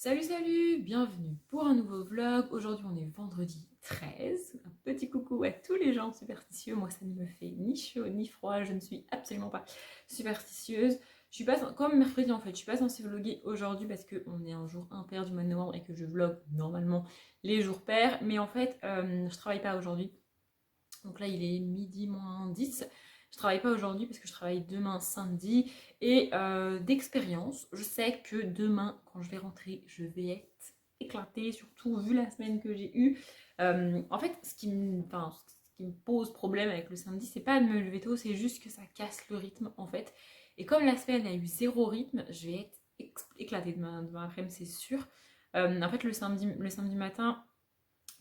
Salut salut, bienvenue pour un nouveau vlog. Aujourd'hui on est vendredi 13. Un petit coucou à tous les gens superstitieux. Moi ça ne me fait ni chaud ni froid, je ne suis absolument pas superstitieuse. Je suis pas comme mercredi en fait, je suis pas censée vlogger aujourd'hui parce qu'on est un jour impair du mois de novembre et que je vlog normalement les jours pairs. Mais en fait je travaille pas aujourd'hui. Donc là il est midi moins 10. Je travaille pas aujourd'hui parce que je travaille demain samedi. Et d'expérience, je sais que demain, quand je vais rentrer, je vais être éclatée, surtout vu la semaine que j'ai eue. En fait, ce qui me pose problème avec le samedi, c'est pas de me lever tôt, c'est juste que ça casse le rythme en fait. Et comme la semaine a eu zéro rythme, je vais être éclatée demain après-midi, c'est sûr. En fait, le samedi matin,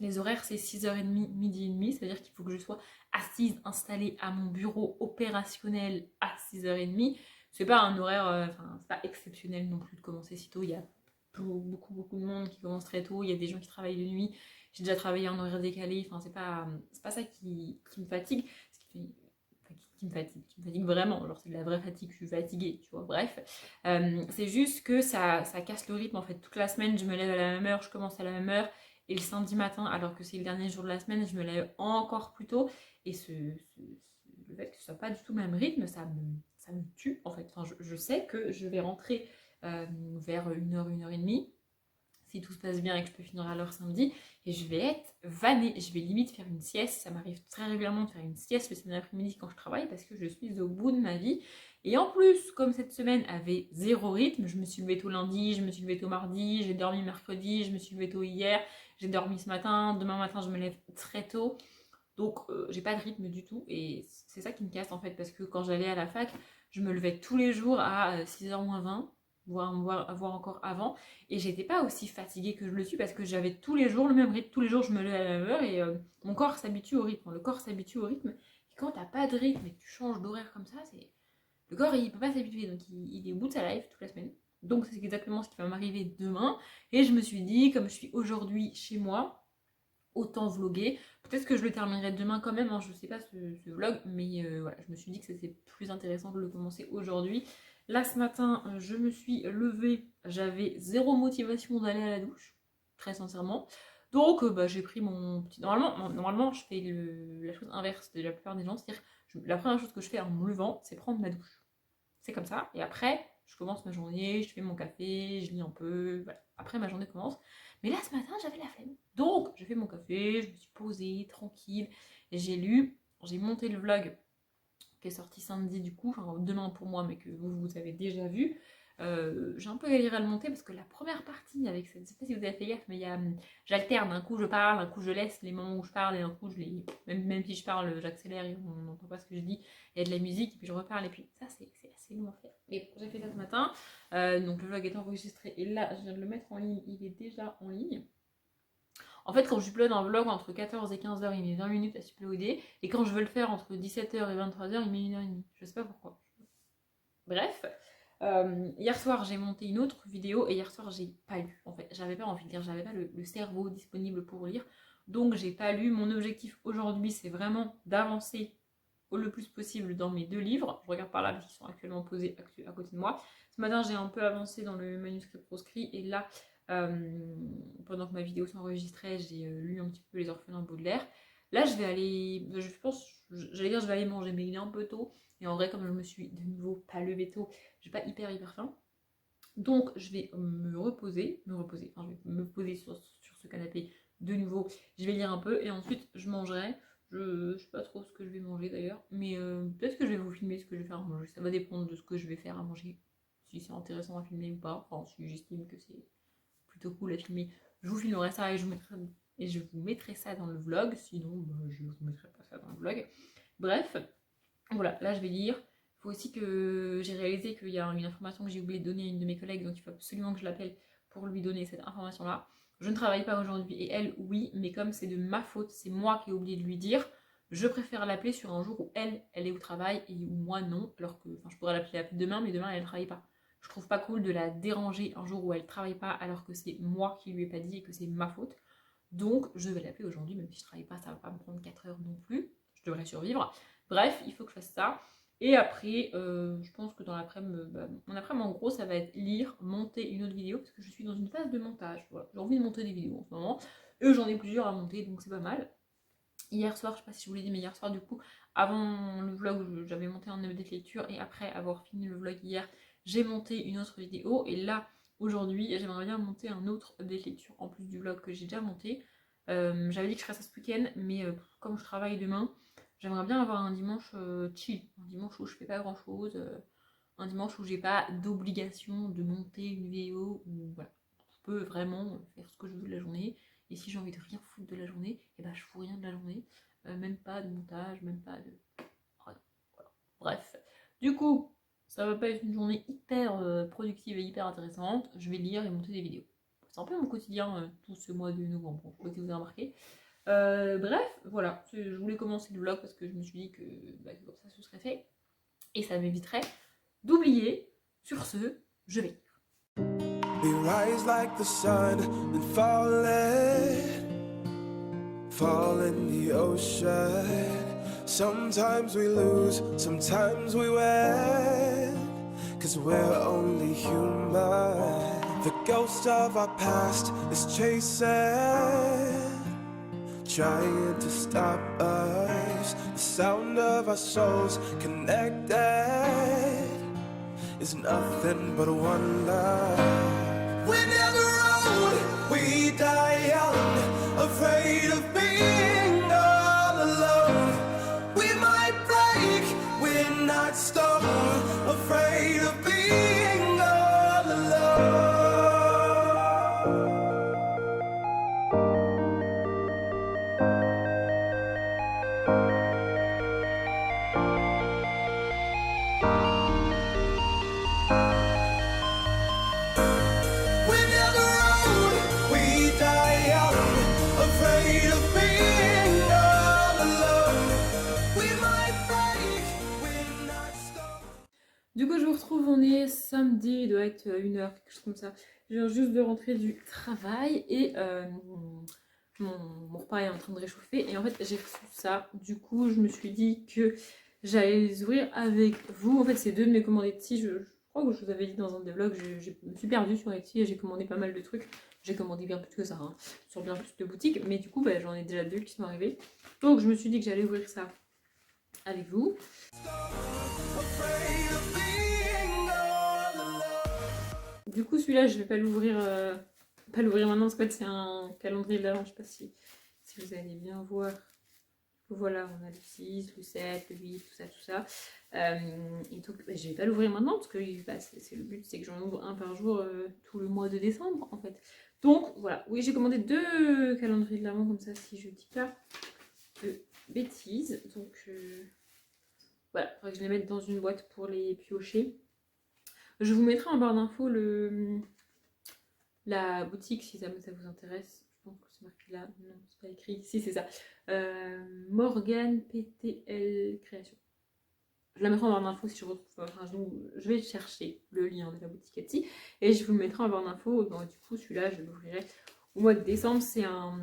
les horaires, c'est 6h30, midi et demi. C'est-à-dire qu'il faut que je sois assise, installée à mon bureau opérationnel à 6h30. C'est pas un horaire, c'est pas exceptionnel non plus de commencer si tôt. Il y a beaucoup de monde qui commence très tôt. Il y a des gens qui travaillent de nuit. J'ai déjà travaillé en horaire décalé. Enfin, c'est pas ça qui me fatigue. Ce qui me fatigue vraiment. Genre, c'est de la vraie fatigue. Je suis fatiguée, tu vois. Bref. C'est juste que ça casse le rythme en fait. Toute la semaine, je me lève à la même heure, je commence à la même heure. Et le samedi matin, alors que c'est le dernier jour de la semaine, je me lève encore plus tôt. Et le fait que ce soit pas du tout le même rythme, ça me tue en fait. Enfin, je sais que je vais rentrer vers 1h, 1h30, si tout se passe bien et que je peux finir à l'heure samedi, et je vais être vannée. Je vais limite faire une sieste. Ça m'arrive très régulièrement de faire une sieste le samedi après-midi quand je travaille parce que je suis au bout de ma vie. Et en plus, comme cette semaine avait zéro rythme, je me suis levée tôt lundi, je me suis levée tôt mardi, j'ai dormi mercredi, je me suis levée tôt hier, j'ai dormi ce matin, demain matin je me lève très tôt. Donc j'ai pas de rythme du tout et c'est ça qui me casse en fait parce que quand j'allais à la fac, je me levais tous les jours à 6h moins 20, voire encore avant, et j'étais pas aussi fatiguée que je le suis parce que j'avais tous les jours le même rythme, tous les jours je me levais à la même heure et mon corps s'habitue au rythme, le corps s'habitue au rythme, et quand t'as pas de rythme et que tu changes d'horaire comme ça, le corps il peut pas s'habituer, donc il est au bout de sa life toute la semaine. Donc c'est exactement ce qui va m'arriver demain, et je me suis dit, comme je suis aujourd'hui chez moi, autant vlogger. Peut-être que je le terminerai demain quand même, hein, je sais pas ce vlog, mais voilà, je me suis dit que c'était plus intéressant de le commencer aujourd'hui. Là ce matin, je me suis levée, j'avais zéro motivation d'aller à la douche, très sincèrement. Donc bah, j'ai pris mon petit. Normalement je fais la chose inverse de la plupart des gens, c'est-à-dire la première chose que je fais en me levant, c'est prendre ma douche. C'est comme ça. Et après, je commence ma journée, je fais mon café, je lis un peu. Voilà. Après, ma journée commence. Mais là, ce matin, j'avais la flemme. Donc, j'ai fait mon café, je me suis posée, tranquille. Et j'ai lu, j'ai monté le vlog qui est sorti samedi du coup, enfin demain pour moi, mais que vous avez déjà vu. J'ai un peu galéré à le monter parce que la première partie, avec cette, je sais pas si vous avez fait gaffe, mais j'alterne, un coup je parle, un coup je laisse les moments où je parle et un coup je les, même si je parle, j'accélère et on n'entend pas ce que je dis, il y a de la musique et puis je reparle et puis ça c'est assez long à faire. Mais bon, j'ai fait ça ce matin, donc le vlog est enregistré et là je viens de le mettre en ligne, il est déjà en ligne. En fait, quand j'upload un vlog entre 14 et 15h, il met 20 minutes à uploader. Et quand je veux le faire entre 17h et 23h, il met 1h30. Je sais pas pourquoi. Bref, hier soir, j'ai monté une autre vidéo et hier soir, j'ai pas lu. En fait, j'avais pas envie de lire, j'avais pas le cerveau disponible pour lire. Donc, j'ai pas lu. Mon objectif aujourd'hui, c'est vraiment d'avancer le plus possible dans mes deux livres. Je regarde par là parce qu'ils sont actuellement posés à côté de moi. Ce matin, j'ai un peu avancé dans le manuscrit proscrit et là, pendant que ma vidéo s'enregistrait, j'ai lu un petit peu Les Orphelins Baudelaire. Là, je vais aller, je pense, j'allais dire je vais aller manger, mais il est un peu tôt. Et en vrai, comme je me suis de nouveau pas levée tôt, j'ai pas hyper faim. Donc, je vais enfin, je vais me poser sur ce canapé de nouveau. Je vais lire un peu et ensuite je mangerai. Je sais pas trop ce que je vais manger d'ailleurs, mais peut-être que je vais vous filmer ce que je vais faire à manger. Ça va dépendre de ce que je vais faire à manger, si c'est intéressant à filmer ou pas. Enfin, si j'estime que c'est plutôt cool à filmer, je vous filmerai ça et je vous mettrai ça dans le vlog. Sinon, bah, je vous mettrai pas ça dans le vlog. Bref, voilà, là je vais lire. Il faut aussi que j'ai réalisé qu'il y a une information que j'ai oublié de donner à une de mes collègues, donc il faut absolument que je l'appelle pour lui donner cette information-là. Je ne travaille pas aujourd'hui et elle, oui, mais comme c'est de ma faute, c'est moi qui ai oublié de lui dire, je préfère l'appeler sur un jour où elle est au travail et où moi non, alors que je pourrais l'appeler demain, mais demain elle ne travaille pas. Je trouve pas cool de la déranger un jour où elle ne travaille pas alors que c'est moi qui lui ai pas dit et que c'est ma faute. Donc je vais l'appeler aujourd'hui, même si je travaille pas, ça va pas me prendre 4 heures non plus. Je devrais survivre. Bref, il faut que je fasse ça. Et après, je pense que dans l'après-midi, mon après-midi en gros, ça va être lire, monter une autre vidéo, parce que je suis dans une phase de montage. Voilà. J'ai envie de monter des vidéos en ce moment. Et j'en ai plusieurs à monter, donc c'est pas mal. Hier soir, je sais pas si je vous l'ai dit, mais hier soir, du coup, avant le vlog, j'avais monté un update lecture, et après avoir fini le vlog hier, j'ai monté une autre vidéo. Et là, aujourd'hui, j'aimerais bien monter un autre update lecture, en plus du vlog que j'ai déjà monté. J'avais dit que je ferais ça ce week-end, mais comme je travaille demain, j'aimerais bien avoir un dimanche chill, un dimanche où je fais pas grand chose, un dimanche où j'ai pas d'obligation de monter une vidéo, où voilà, je peux vraiment faire ce que je veux de la journée. Et si j'ai envie de rien foutre de la journée, et ben je fous rien de la journée, même pas de montage, même pas de. Voilà. Bref, du coup, ça va pas être une journée hyper productive et hyper intéressante. Je vais lire et monter des vidéos. C'est un peu mon quotidien tout ce mois de novembre. Bon, je sais pas si vous avez remarqué. Bref, voilà, je voulais commencer le vlog parce que je me suis dit que comme ça ce serait fait et ça m'éviterait d'oublier. Sur ce, je vais. We rise like the sun and fall in the ocean. Sometimes we lose, sometimes we win, 'cause we're only human. The ghost of our past is chasing, trying to stop us. The sound of our souls connected is nothing but one love. We never old, we die young, afraid of being all alone. We might break, we're not stone, afraid of being all alone. Du coup, je vous retrouve, on est samedi, il doit être 1h, quelque chose comme ça. Je viens juste de rentrer du travail et mon repas est en train de réchauffer. Et en fait, j'ai reçu ça. Du coup, je me suis dit que j'allais les ouvrir avec vous. En fait, c'est deux de mes commandes Etsy. Je crois que je vous avais dit dans un des vlogs, je me suis perdue sur Etsy et j'ai commandé pas mal de trucs. J'ai commandé bien plus que ça, hein, sur bien plus de boutiques. Mais du coup, j'en ai déjà deux qui sont arrivés. Donc, je me suis dit que j'allais ouvrir ça avec vous. Du coup, celui-là, je vais pas l'ouvrir maintenant parce que c'est un calendrier de l'Avent. Je sais pas si vous allez bien voir. Voilà, on a le 6, le 7, le 8, tout ça. Et donc, je vais pas l'ouvrir maintenant parce que c'est le but, c'est que j'en ouvre un par jour tout le mois de décembre en fait. Donc voilà, oui, j'ai commandé 2 calendriers de l'Avent comme ça, si je dis pas de bêtises. Donc voilà, il faudrait que je les mette dans une boîte pour les piocher. Je vous mettrai en barre d'infos la boutique si ça vous intéresse. Je pense que c'est marqué là. Non, c'est pas écrit. Si, c'est ça. Morgane PTL Création. Je la mettrai en barre d'infos si je retrouve. Enfin, je vais chercher le lien de la boutique Etsy et je vous le mettrai en barre d'infos. Du coup, celui-là, je l'ouvrirai au mois de décembre. C'est un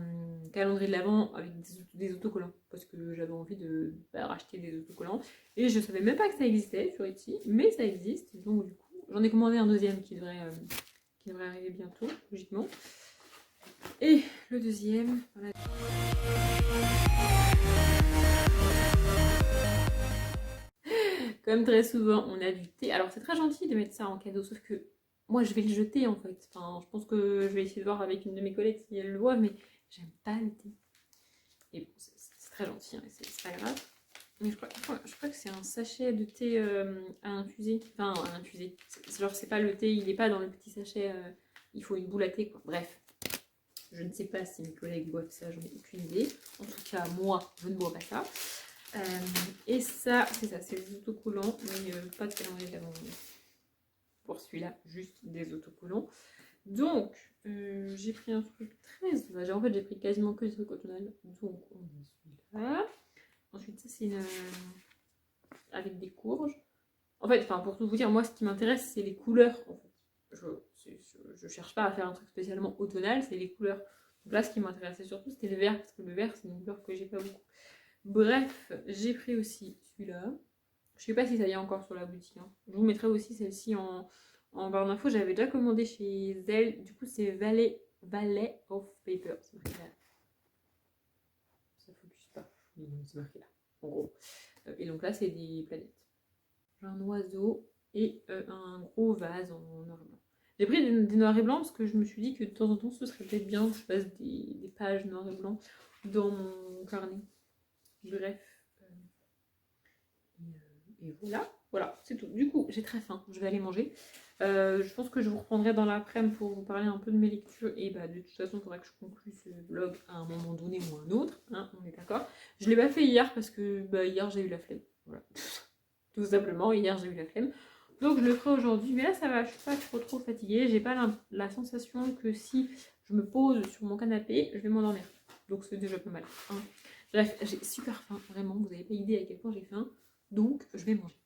calendrier de l'Avent avec des autocollants parce que j'avais envie de racheter des autocollants et je savais même pas que ça existait sur Etsy, mais ça existe. Donc, du coup, j'en ai commandé un deuxième qui devrait arriver bientôt, logiquement. Et le deuxième, voilà. Comme très souvent, on a du thé. Alors c'est très gentil de mettre ça en cadeau, sauf que moi je vais le jeter en fait. Enfin, je pense que je vais essayer de voir avec une de mes collègues si elle le voit, mais j'aime pas le thé. Et bon, c'est très gentil, hein, c'est pas grave. Mais je crois que c'est un sachet de thé à infuser. Enfin, à infuser. Genre, c'est pas le thé, il est pas dans le petit sachet. Il faut une boule à thé, quoi. Bref. Je ne sais pas si mes collègues boivent ça, j'en ai aucune idée. En tout cas, moi, je ne bois pas ça. Et ça, c'est ça, c'est des autocollants, mais pas de calendrier d'avant. Pour celui-là, juste des autocollants. Donc, j'ai pris un truc très sauvage. En fait, j'ai pris quasiment que des trucs au tonal. Donc, on a celui-là. Ensuite, ça, c'est une. Avec des courges. En fait, pour tout vous dire, moi, ce qui m'intéresse, c'est les couleurs. En fait. Je cherche pas à faire un truc spécialement automnal, c'est les couleurs. Donc là, ce qui m'intéressait surtout, c'était le vert, parce que le vert, c'est une couleur que j'ai pas beaucoup. Bref, j'ai pris aussi celui-là. Je sais pas si ça y est encore sur la boutique. Hein. Je vous mettrai aussi celle-ci en barre d'infos. J'avais déjà commandé chez elle. Du coup, c'est Valley of Paper. C'est marqué là. Ça focus pas. Mais c'est marqué là. En gros. Et donc là, c'est des planètes. J'ai un oiseau et un gros vase en noir et blanc. J'ai pris des noirs et blancs parce que je me suis dit que de temps en temps, ce serait peut-être bien que je fasse des pages noir et blanc dans mon carnet. Bref. Et voilà, c'est tout. Du coup, j'ai très faim, je vais aller manger. Je pense que je vous reprendrai dans l'après-midi pour vous parler un peu de mes lectures. Et bah, de toute façon, il faudra que je conclue ce vlog à un moment donné ou à un autre. Hein, on est d'accord. Je ne l'ai pas fait hier parce que hier, j'ai eu la flemme. Voilà. Tout simplement, hier, j'ai eu la flemme. Donc, je le ferai aujourd'hui. Mais là, ça va, je suis pas trop fatiguée. J'ai pas la sensation que si je me pose sur mon canapé, je vais m'endormir. Donc, c'est déjà pas mal. Hein. Bref, j'ai super faim. Vraiment, vous n'avez pas idée à quel point j'ai faim. Donc, je vais manger.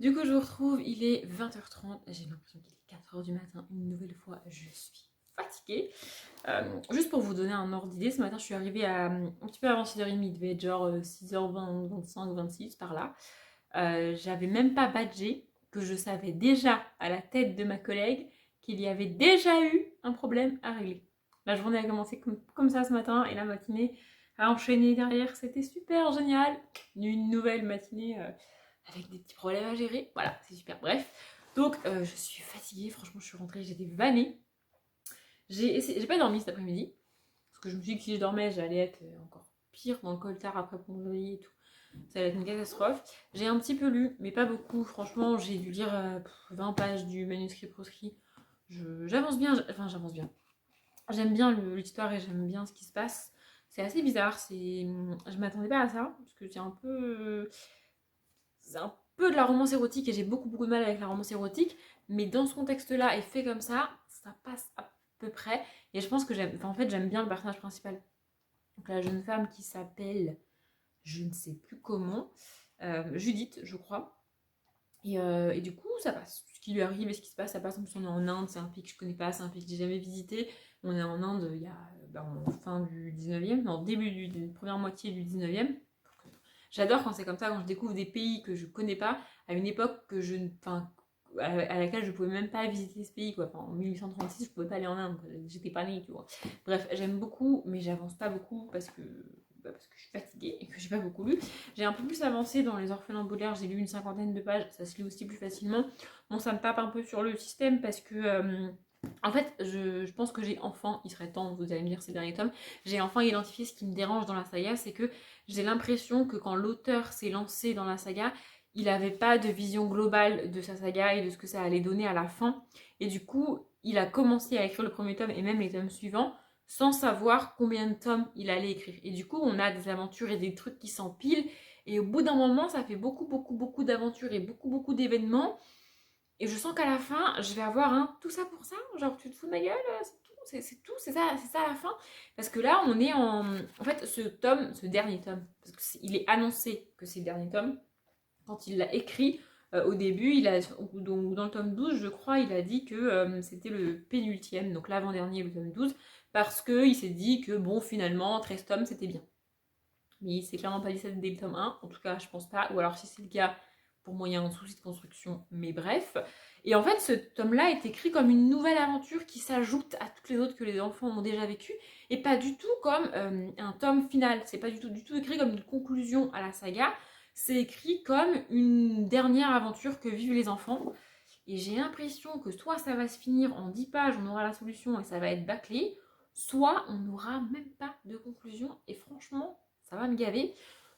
Du coup, je vous retrouve, il est 20h30. J'ai l'impression qu'il est 4h du matin. Une nouvelle fois, je suis fatiguée. Juste pour vous donner un ordre d'idée, ce matin, je suis arrivée à un petit peu avant 6h30. Il devait être genre 6h20, 25, 26 par là. J'avais même pas badgé que je savais déjà à la tête de ma collègue qu'il y avait déjà eu un problème à régler. La journée a commencé comme ça ce matin et la matinée a enchaîné derrière. C'était super génial. Une nouvelle matinée avec des petits problèmes à gérer. Voilà, c'est super. Bref. Donc, je suis fatiguée. Franchement, je suis rentrée, j'étais vannée. J'ai pas dormi cet après-midi. Parce que je me suis dit que si je dormais, j'allais être encore pire dans le coltard après plomberie et tout. Ça allait être une catastrophe. J'ai un petit peu lu, mais pas beaucoup. Franchement, j'ai dû lire 20 pages du manuscrit proscrit. J'avance bien. Enfin, j'avance bien. J'aime bien l'histoire et j'aime bien ce qui se passe. C'est assez bizarre. Je m'attendais pas à ça. Parce que c'est un peu de la romance érotique et j'ai beaucoup de mal avec la romance érotique. Mais dans ce contexte-là et fait comme ça passe à peu près. Et je pense que j'aime bien le personnage principal. Donc la jeune femme qui s'appelle, je ne sais plus comment, Judith, je crois. Et du coup, ça passe. Ce qui lui arrive et ce qui se passe, ça passe. En plus, on est en Inde, c'est un pays que je connais pas, c'est un pays que j'ai jamais visité. On est en Inde, il y a en fin du 19e, non, début de première moitié du 19e. J'adore quand c'est comme ça, quand je découvre des pays que je connais pas, à une époque à laquelle je pouvais même pas visiter ce pays, quoi. Enfin, en 1836, je pouvais pas aller en Inde, quoi. J'étais pas née, tu vois. Bref, j'aime beaucoup, mais j'avance pas beaucoup parce que je suis fatiguée et que j'ai pas beaucoup lu. J'ai un peu plus avancé dans Les Orphelins Baudelaire, j'ai lu une 50aine de pages, ça se lit aussi plus facilement. Bon, ça me tape un peu sur le système parce que en fait, je pense que j'ai enfin, il serait temps, vous allez me dire ces derniers tomes, j'ai enfin identifié ce qui me dérange dans la saga, c'est que j'ai l'impression que quand l'auteur s'est lancé dans la saga, il n'avait pas de vision globale de sa saga et de ce que ça allait donner à la fin. Et du coup, il a commencé à écrire le premier tome et même les tomes suivants sans savoir combien de tomes il allait écrire. Et du coup, on a des aventures et des trucs qui s'empilent. Et au bout d'un moment, ça fait beaucoup d'aventures et beaucoup d'événements. Et je sens qu'à la fin, je vais avoir un tout ça pour ça. Genre, tu te fous de ma gueule, c'est tout, c'est ça à la fin. Parce que là, on est en fait, ce dernier tome, parce qu'il est annoncé que c'est le dernier tome, quand il l'a écrit, au début, dans le tome 12, je crois, il a dit que c'était le pénultième, donc l'avant-dernier, le tome 12, parce qu'il s'est dit que, bon, finalement, 13 tomes, c'était bien. Mais il s'est clairement pas dit ça dès le tome 1, en tout cas, je pense pas, ou alors si c'est le cas, pour moi, il y a un souci de construction, mais bref. Et en fait, ce tome-là est écrit comme une nouvelle aventure qui s'ajoute à toutes les autres que les enfants ont déjà vécues, et pas du tout comme un tome final. C'est pas du tout écrit comme une conclusion à la saga, c'est écrit comme une dernière aventure que vivent les enfants. Et j'ai l'impression que soit ça va se finir en 10 pages, on aura la solution et ça va être bâclé, soit on n'aura même pas de conclusion. Et franchement, ça va me gaver.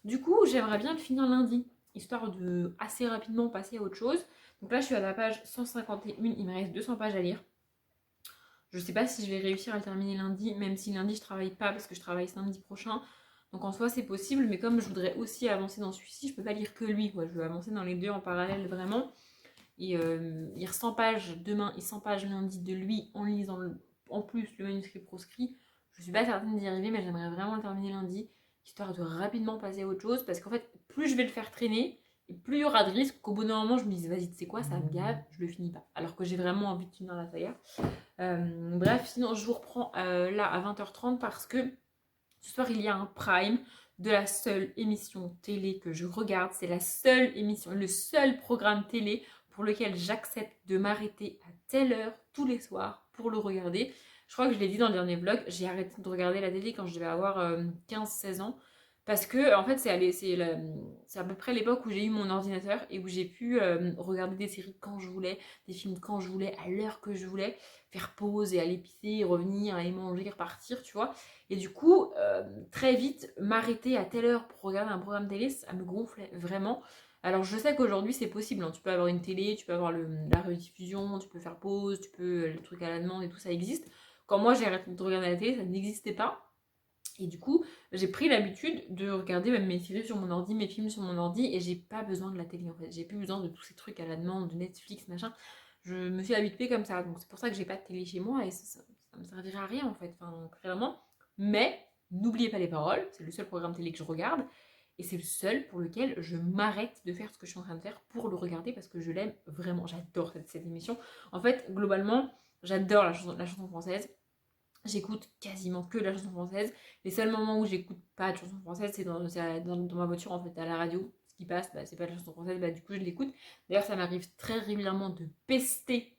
Du coup, j'aimerais bien le finir lundi, histoire de assez rapidement passer à autre chose. Donc là, je suis à la page 151, il me reste 200 pages à lire. Je sais pas si je vais réussir à le terminer lundi, même si lundi je travaille pas parce que je travaille samedi prochain. Donc en soi c'est possible, mais comme je voudrais aussi avancer dans celui-ci, je peux pas lire que lui, quoi. Je veux avancer dans les deux en parallèle vraiment. Et lire 100 pages demain et 100 pages lundi de lui en lisant en plus le manuscrit proscrit. Je suis pas certaine d'y arriver, mais j'aimerais vraiment le terminer lundi, histoire de rapidement passer à autre chose. Parce qu'en fait, plus je vais le faire traîner, et plus il y aura de risques qu'au bout d'un moment je me dise vas-y, tu sais quoi, ça me gave, je le finis pas. Alors que j'ai vraiment envie de finir la saga. Bref, sinon je vous reprends là à 20h30 parce que ce soir il y a un prime de la seule émission télé que je regarde. C'est la seule émission, le seul programme télé pour lequel j'accepte de m'arrêter à telle heure tous les soirs pour le regarder. Je crois que je l'ai dit dans le dernier vlog, j'ai arrêté de regarder la télé quand je devais avoir 15-16 ans. Parce que, en fait, c'est à peu près l'époque où j'ai eu mon ordinateur et où j'ai pu regarder des séries quand je voulais, des films quand je voulais, à l'heure que je voulais, faire pause et aller pisser, revenir, aller manger, repartir, tu vois. Et du coup, très vite, m'arrêter à telle heure pour regarder un programme télé, ça me gonflait vraiment. Alors, je sais qu'aujourd'hui, c'est possible, hein. Tu peux avoir une télé, tu peux avoir la rediffusion, tu peux faire pause, tu peux le truc à la demande et tout, ça existe. Quand moi, j'ai arrêté de regarder la télé, ça n'existait pas. Et du coup, j'ai pris l'habitude de regarder même mes séries sur mon ordi, mes films sur mon ordi, et j'ai pas besoin de la télé en fait. J'ai plus besoin de tous ces trucs à la demande, de Netflix, machin. Je me suis habituée comme ça, donc c'est pour ça que j'ai pas de télé chez moi et ça me servirait à rien en fait, enfin, clairement. Mais n'oubliez pas les paroles, c'est le seul programme télé que je regarde, et c'est le seul pour lequel je m'arrête de faire ce que je suis en train de faire pour le regarder parce que je l'aime vraiment. J'adore cette émission. En fait, globalement, j'adore la chanson française. J'écoute quasiment que de la chanson française. Les seuls moments où j'écoute pas de chanson française, c'est dans ma voiture, en fait, à la radio. Ce qui passe, bah, c'est pas de la chanson française, bah, du coup, je l'écoute. D'ailleurs, ça m'arrive très régulièrement de pester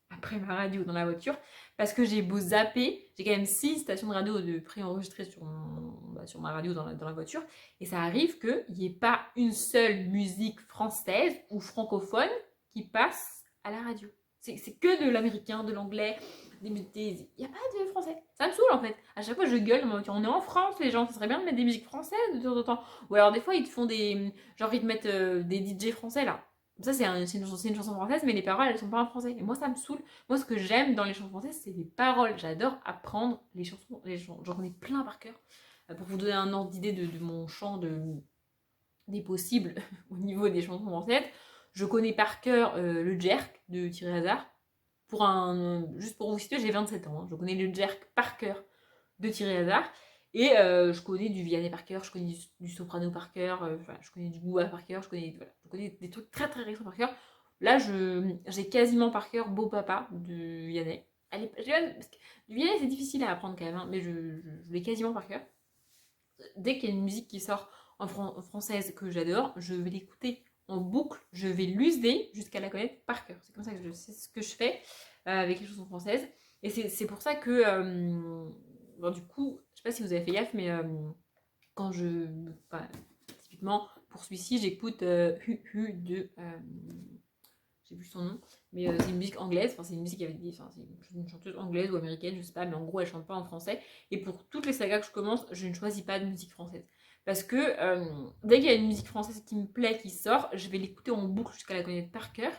après ma radio dans la voiture, parce que j'ai beau zapper, j'ai quand même 6 stations de radio de préenregistrées sur ma radio dans la voiture, et ça arrive qu'il n'y ait pas une seule musique française ou francophone qui passe à la radio. C'est que de l'américain, de l'anglais, il n'y a pas de français. Ça me saoule en fait. À chaque fois, je gueule dans ma voiture. On est en France, les gens, ça serait bien de mettre des musiques françaises de temps en temps. Ou alors, des fois, ils te font des. Genre, ils te mettent des DJ français là. Ça, c'est une chanson française, mais les paroles, elles sont pas en français. Et moi, ça me saoule. Moi, ce que j'aime dans les chansons françaises, c'est les paroles. J'adore apprendre les chansons. J'en connais plein par cœur. Pour vous donner un ordre d'idée de mon champ des possibles au niveau des chansons françaises, je connais par cœur le Jerk de Thierry Hazard. Juste pour vous situer, j'ai 27 ans. Hein. Je connais le Jerk par cœur de Thierry Hazard. Et je connais du Vianney par cœur, je connais du Soprano par cœur, je connais du Booba par cœur, je connais des trucs très très récents par cœur. Là, j'ai quasiment par cœur Beau Papa de Vianney. Parce que du Vianney, c'est difficile à apprendre quand même, hein, mais je l'ai quasiment par cœur. Dès qu'il y a une musique qui sort en française que j'adore, je vais l'écouter en boucle, je vais l'user jusqu'à la connaître par cœur. C'est comme ça que je sais ce que je fais avec les chansons françaises. Et c'est pour ça que, bon, du coup, je sais pas si vous avez fait gaffe, mais quand typiquement, pour celui-ci, j'écoute Hu Hu de... j'ai plus son nom, mais c'est une musique anglaise, enfin c'est une musique avec c'est une chanteuse anglaise ou américaine, je sais pas, mais en gros elle chante pas en français. Et pour toutes les sagas que je commence, je ne choisis pas de musique française. Parce que dès qu'il y a une musique française qui me plaît, qui sort, je vais l'écouter en boucle jusqu'à la connaître par cœur.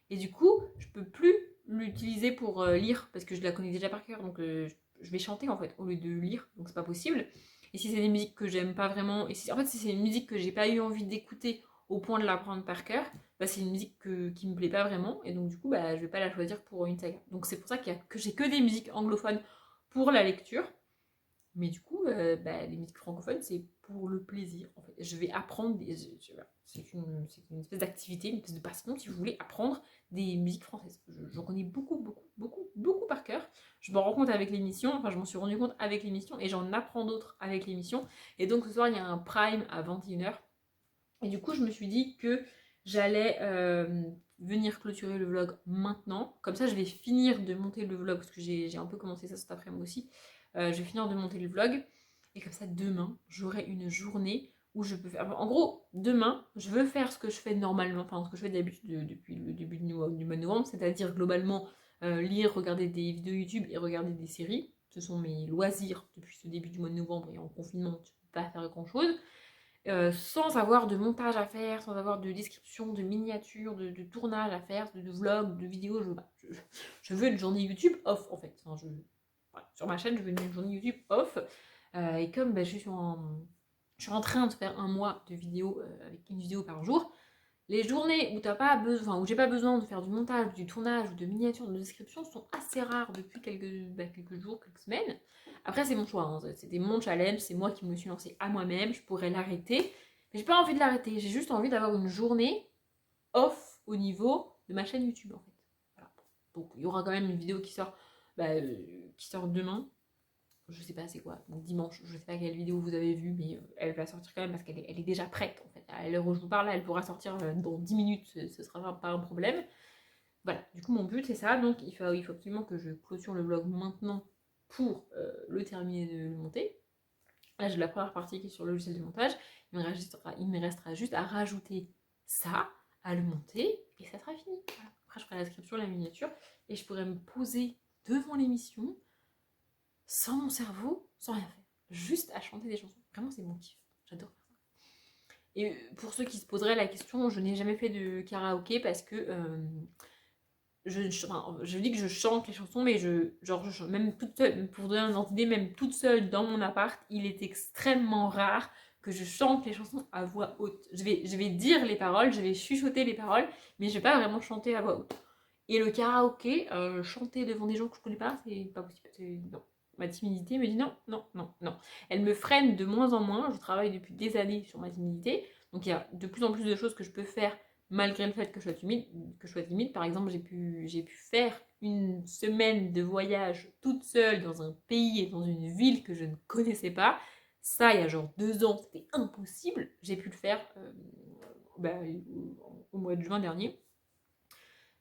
Et du coup, je peux plus l'utiliser pour lire, parce que je la connais déjà par cœur, donc je vais chanter en fait, au lieu de lire, donc c'est pas possible. Et si c'est des musiques que j'aime pas vraiment, et en fait si c'est une musique que j'ai pas eu envie d'écouter au point de l'apprendre par cœur, bah, c'est une musique qui me plaît pas vraiment, et donc du coup bah, je vais pas la choisir pour une saga. Donc c'est pour ça que j'ai que des musiques anglophones pour la lecture, mais du coup bah, les musiques francophones c'est pour le plaisir en fait. Je vais apprendre, c'est une espèce d'activité, une espèce de passion si vous voulez, apprendre des musiques françaises. J'en connais beaucoup par cœur. Je m'en rends compte avec l'émission, enfin je m'en suis rendu compte avec l'émission, et j'en apprends d'autres avec l'émission. Et donc ce soir il y a un prime à 21h. Et du coup, je me suis dit que j'allais venir clôturer le vlog maintenant. Comme ça, je vais finir de monter le vlog, parce que j'ai un peu commencé ça cet après-midi aussi. Je vais finir de monter le vlog. Et comme ça, demain, j'aurai une journée où je peux faire... En gros, demain, je veux faire ce que je fais normalement, enfin ce que je fais d'habitude depuis le début du mois de novembre, c'est-à-dire globalement lire, regarder des vidéos YouTube et regarder des séries. Ce sont mes loisirs depuis ce début du mois de novembre, et en confinement, tu ne peux pas faire grand-chose. Sans avoir de montage à faire, sans avoir de description, de miniature, de tournage à faire, de vlog, de vidéos. Je veux une journée YouTube off en fait. Enfin, sur ma chaîne, je veux une journée YouTube off. Et comme je suis en train de faire un mois de vidéos avec une vidéo par jour, les journées où t'as pas besoin, où j'ai pas besoin de faire du montage, du tournage, ou de miniature, de description sont assez rares depuis quelques jours, quelques semaines. Après c'est mon choix, hein. C'était mon challenge, c'est moi qui me suis lancée à moi-même, je pourrais l'arrêter, mais j'ai pas envie de l'arrêter, j'ai juste envie d'avoir une journée off au niveau de ma chaîne YouTube en fait. Voilà. Donc il y aura quand même une vidéo qui sort demain, je sais pas c'est quoi, donc dimanche, je sais pas quelle vidéo vous avez vue, mais elle va sortir quand même parce elle est déjà prête en fait. À l'heure où je vous parle, là, elle pourra sortir dans 10 minutes, ce sera pas un problème. Voilà, du coup mon but c'est ça, donc il faut absolument que je clôture le vlog maintenant pour le terminer de le monter. Là j'ai la première partie qui est sur le logiciel de montage, il me restera juste à rajouter ça, à le monter, et ça sera fini. Voilà. Après je ferai la description, la miniature, et je pourrai me poser devant l'émission, sans mon cerveau, sans rien faire. Juste à chanter des chansons. Vraiment c'est mon kiff, j'adore faire ça. Et pour ceux qui se poseraient la question, je n'ai jamais fait de karaoké parce que je dis que je chante les chansons, mais même toute seule, pour donner un ordre d'idée, même toute seule dans mon appart, il est extrêmement rare que je chante les chansons à voix haute. Je vais dire les paroles, je vais chuchoter les paroles, mais je vais pas vraiment chanter à voix haute. Et le karaoké, chanter devant des gens que je connais pas, c'est pas possible. Non. Ma timidité me dit non, non, non, non. Elle me freine de moins en moins. Je travaille depuis des années sur ma timidité. Donc il y a de plus en plus de choses que je peux faire malgré le fait que je sois timide. Par exemple, j'ai pu faire une semaine de voyage toute seule dans un pays et dans une ville que je ne connaissais pas. Ça, il y a genre 2 ans, c'était impossible. J'ai pu le faire au mois de juin dernier.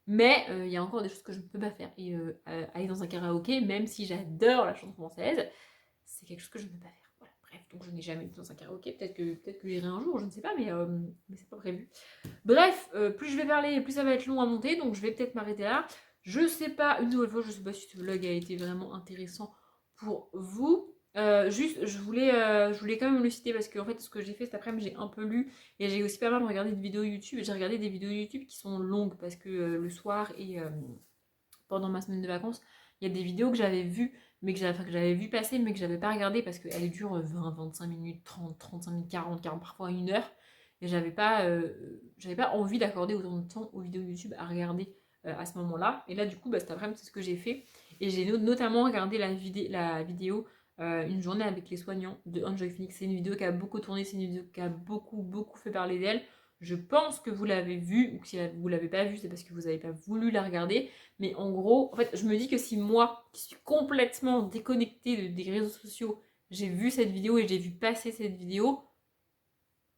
Mais il y a encore des choses que je ne peux pas faire. Et aller dans un karaoké, même si j'adore la chanson française, c'est quelque chose que je ne peux pas faire. Voilà, bref, donc je n'ai jamais été dans un karaoké. Peut-être que j'irai un jour, je ne sais pas, mais c'est pas prévu. Bref, plus je vais parler, plus ça va être long à monter, donc je vais peut-être m'arrêter là. Je sais pas, une nouvelle fois, je sais pas si ce vlog a été vraiment intéressant pour vous. Juste, je voulais quand même le citer parce que en fait, ce que j'ai fait cet après-midi, j'ai un peu lu et j'ai aussi pas mal regardé de vidéos YouTube. J'ai regardé des vidéos YouTube qui sont longues parce que le soir et pendant ma semaine de vacances, il y a des vidéos que j'avais vues, mais que j'avais vu passer, mais que j'avais pas regardé parce qu'elles durent 20, 25 minutes, 30, 35 minutes, 40, parfois 1 heure. Et j'avais pas envie d'accorder autant de temps aux vidéos YouTube à regarder à ce moment-là. Et là, du coup, cet après-midi, c'est ce que j'ai fait. Et j'ai notamment regardé la vidéo Une journée avec les soignants de Enjoy Phoenix. C'est une vidéo qui a beaucoup tourné, c'est une vidéo qui a beaucoup, beaucoup fait parler d'elle. Je pense que vous l'avez vue, ou que si vous l'avez pas vue, c'est parce que vous n'avez pas voulu la regarder. Mais en gros, en fait, je me dis que si moi, qui suis complètement déconnectée des réseaux sociaux, j'ai vu cette vidéo et j'ai vu passer cette vidéo,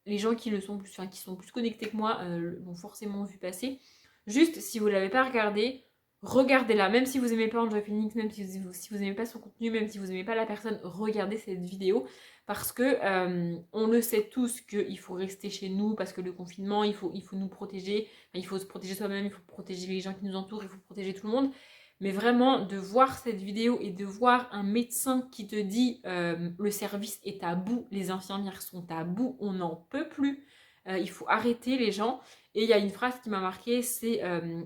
les gens qui qui sont plus connectés que moi l'ont forcément vu passer. Juste, si vous ne l'avez pas regardé, regardez-la. Même si vous n'aimez pas Enjoy Phoenix, même si vous n'aimez pas son contenu, même si vous n'aimez pas la personne, regardez cette vidéo. Parce que on le sait tous qu'il faut rester chez nous, parce que le confinement, il faut nous protéger. Enfin, il faut se protéger soi-même, il faut protéger les gens qui nous entourent, il faut protéger tout le monde. Mais vraiment, de voir cette vidéo et de voir un médecin qui te dit le service est à bout, les infirmières sont à bout, on n'en peut plus, il faut arrêter les gens. Et il y a une phrase qui m'a marquée, c'est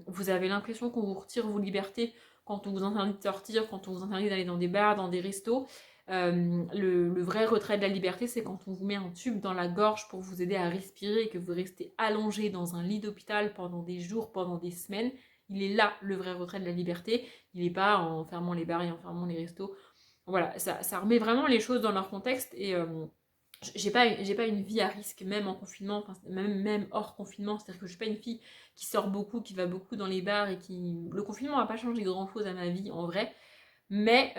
vous avez l'impression qu'on vous retire vos libertés quand on vous interdit de sortir, quand on vous interdit d'aller dans des bars, dans des restos. Le vrai retrait de la liberté, c'est quand on vous met un tube dans la gorge pour vous aider à respirer et que vous restez allongé dans un lit d'hôpital pendant des jours, pendant des semaines. Il est là le vrai retrait de la liberté. Il n'est pas en fermant les bars et en fermant les restos. Voilà, ça remet vraiment les choses dans leur contexte et j'ai pas une vie à risque, même en confinement, même hors confinement. C'est-à-dire que je suis pas une fille qui sort beaucoup, qui va beaucoup dans les bars et qui. Le confinement n'a pas changé grand-chose à ma vie en vrai, mais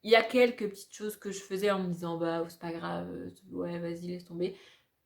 il y a quelques petites choses que je faisais en me disant bah c'est pas grave, ouais vas-y laisse tomber.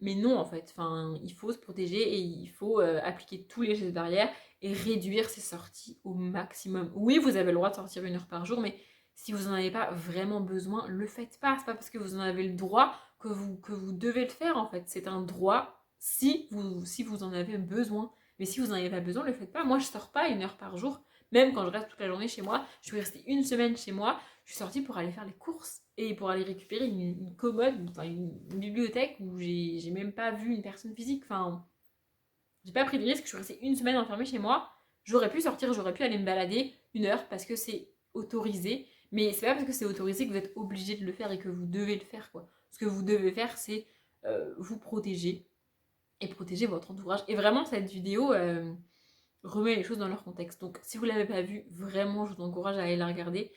Mais non en fait, enfin, il faut se protéger et il faut appliquer tous les gestes barrières et réduire ses sorties au maximum. Oui, vous avez le droit de sortir 1 heure par jour, mais si vous n'en avez pas vraiment besoin, le faites pas. C'est pas parce que vous en avez le droit que vous devez le faire en fait. C'est un droit si vous en avez besoin. Mais si vous n'en avez pas besoin, le faites pas. Moi, je sors pas 1 heure par jour. Même quand je reste toute la journée chez moi, je suis restée 1 semaine chez moi. Je suis sortie pour aller faire les courses et pour aller récupérer une commode, enfin une bibliothèque où j'ai même pas vu une personne physique. Enfin, j'ai pas pris de risque. Je suis restée 1 semaine enfermée chez moi. J'aurais pu sortir, j'aurais pu aller me balader 1 heure parce que c'est autorisé. Mais c'est pas parce que c'est autorisé que vous êtes obligé de le faire et que vous devez le faire, quoi. Ce que vous devez faire, c'est vous protéger et protéger votre entourage. Et vraiment, cette vidéo remet les choses dans leur contexte. Donc, si vous l'avez pas vue, vraiment, je vous encourage à aller la regarder.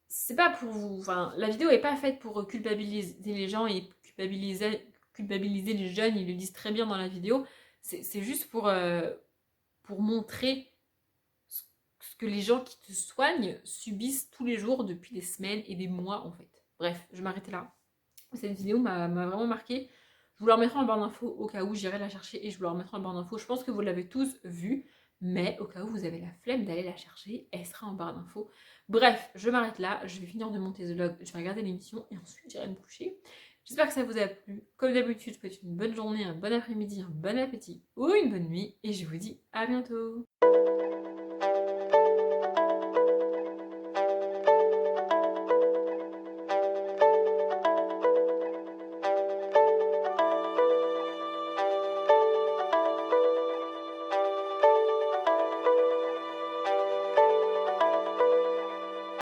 C'est pas pour vous. Enfin, la vidéo est pas faite pour culpabiliser les gens et culpabiliser les jeunes. Ils le disent très bien dans la vidéo. C'est juste pour montrer ce que les gens qui te soignent subissent tous les jours depuis des semaines et des mois en fait. Bref, je vais m'arrêter là. Cette vidéo m'a vraiment marqué. Je vous la remettrai en barre d'infos au cas où j'irai la chercher et je vous la remettrai en barre d'infos. Je pense que vous l'avez tous vue, mais au cas où vous avez la flemme d'aller la chercher, elle sera en barre d'infos. Bref, je m'arrête là, je vais finir de monter ce vlog, je vais regarder l'émission et ensuite j'irai me coucher. J'espère que ça vous a plu. Comme d'habitude, je vous souhaite une bonne journée, un bon après-midi, un bon appétit ou une bonne nuit et je vous dis à bientôt.